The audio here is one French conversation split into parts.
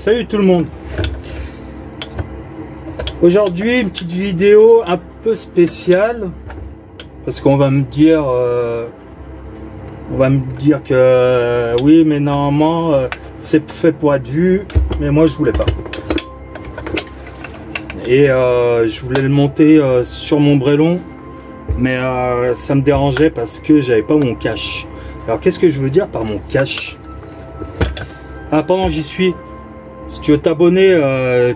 Salut tout le monde. Aujourd'hui une petite vidéo un peu spéciale parce qu'on va me dire que oui mais normalement c'est fait pour être vu, mais moi je voulais pas. Et je voulais le monter sur mon brélon, mais ça me dérangeait parce que j'avais pas mon cache. Alors qu'est-ce que je veux dire par mon cache? Ah, pendant que j'y suis, si tu veux t'abonner,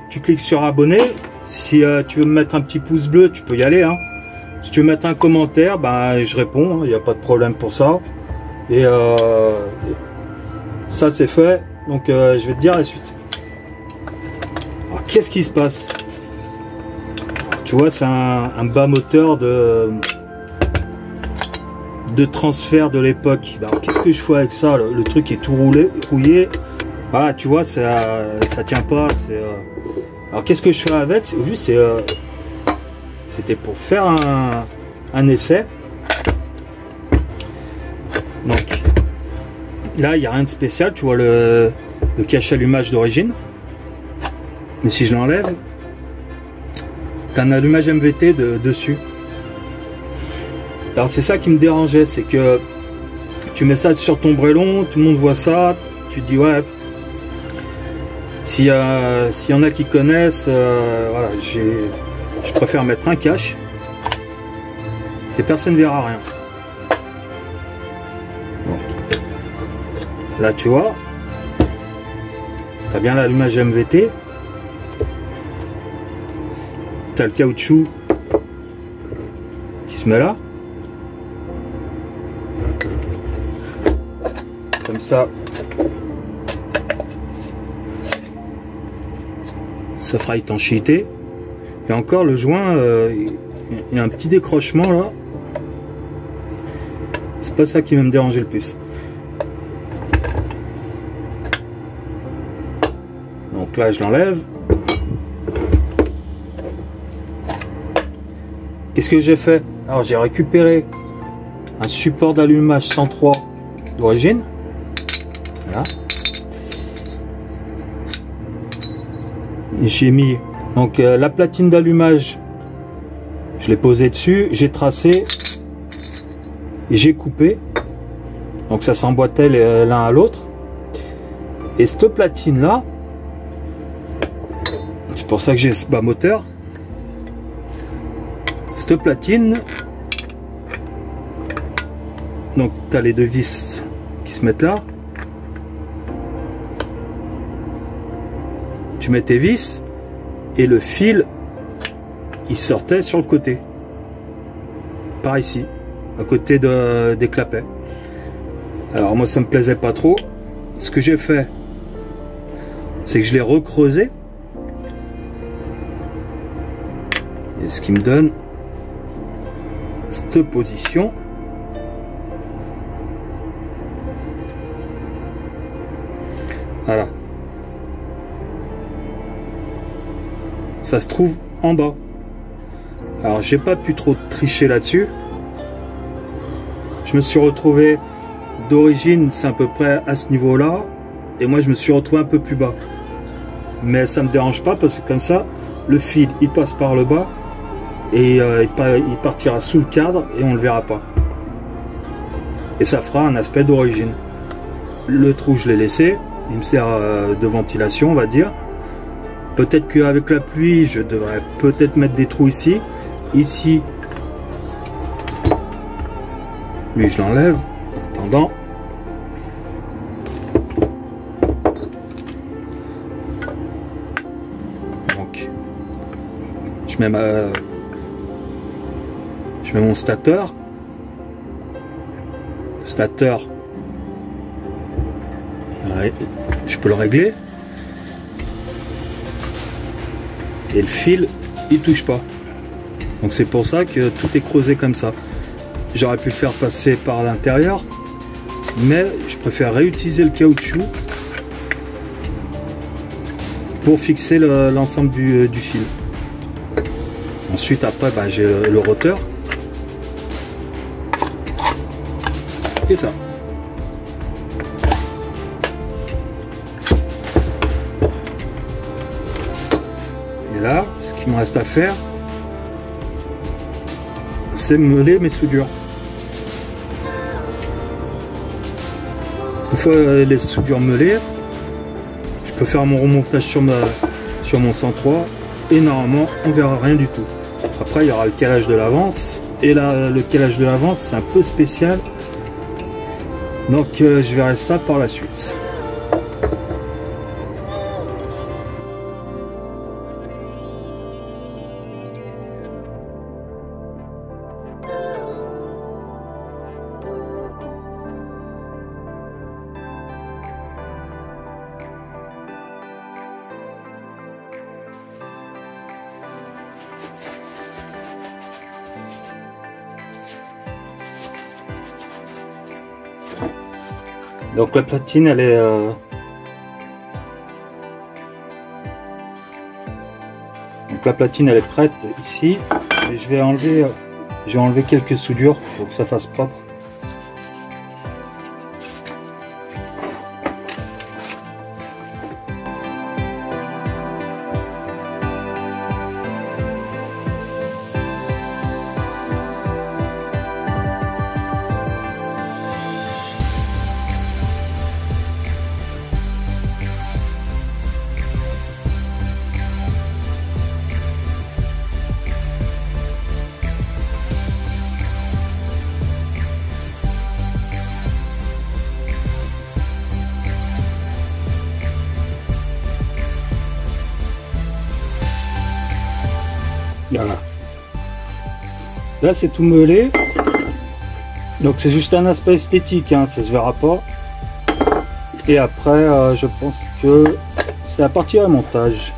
tu cliques sur abonner. Si tu veux me mettre un petit pouce bleu, tu peux y aller, hein. Si tu veux mettre un commentaire, ben je réponds, il n'y a pas de problème pour ça. Et ça c'est fait, donc je vais te dire la suite. Alors qu'est-ce qui se passe? Tu vois, c'est un bas moteur de transfert de l'époque. Alors qu'est-ce que je fais avec ça? Le truc est tout rouillé. Voilà, tu vois, ça tient pas. Alors qu'est-ce que je fais avec? Juste, c'était pour faire un essai. Donc là, il n'y a rien de spécial. Tu vois le cache allumage d'origine. Mais si je l'enlève, tu as un allumage MVT dessus. Alors c'est ça qui me dérangeait, c'est que tu mets ça sur ton brélon, tout le monde voit ça, tu te dis ouais. S'il y en a qui connaissent, voilà, je préfère mettre un cache et personne ne verra rien. Donc, là tu vois, tu as bien l'allumage MVT, tu as le caoutchouc qui se met là, comme ça. Ça fera étanchéité. Et encore le joint, il y a un petit décrochement là. C'est pas ça qui va me déranger le plus. Donc là je l'enlève. Qu'est-ce que j'ai fait? Alors j'ai récupéré un support d'allumage 103 d'origine. Voilà. J'ai mis donc la platine d'allumage, je l'ai posée dessus, j'ai tracé et j'ai coupé, donc ça s'emboîtait l'un à l'autre. Et cette platine là, c'est pour ça que j'ai ce bas moteur. Cette platine, donc tu as les deux vis qui se mettent là. Tu mets tes vis et le fil il sortait sur le côté, par ici, à côté des clapets. Alors moi ça me plaisait pas trop. Ce que j'ai fait, c'est que je l'ai recreusé, et ce qui me donne cette position. Voilà. Ça se trouve en bas. Alors j'ai pas pu trop tricher là-dessus. Je me suis retrouvé d'origine, c'est à peu près à ce niveau là, et moi je me suis retrouvé un peu plus bas. Mais ça me dérange pas parce que comme ça le fil il passe par le bas et il partira sous le cadre et on le verra pas. Et ça fera un aspect d'origine. Le trou je l'ai laissé, il me sert de ventilation on va dire. Peut-être qu'avec la pluie, je devrais peut-être mettre des trous ici. Ici, lui je l'enlève en attendant. Donc, je mets mon stateur. Le stateur, je peux le régler. Et le fil il touche pas, donc c'est pour ça que tout est creusé comme ça. J'aurais pu le faire passer par l'intérieur, mais je préfère réutiliser le caoutchouc pour fixer l'ensemble du fil. Ensuite après j'ai le roteur et ça. là, ce qu'il me reste à faire, c'est meuler mes soudures. Une fois les soudures meulées, je peux faire mon remontage sur mon 103 et normalement on verra rien du tout. Après il y aura le calage de l'avance, et là le calage de l'avance c'est un peu spécial, donc je verrai ça par la suite. Donc la platine elle est prête ici, et je vais enlever quelques soudures pour que ça fasse propre. Voilà. Là c'est tout meulé, donc c'est juste un aspect esthétique, hein, ça se verra pas. Et après je pense que c'est à partir du montage.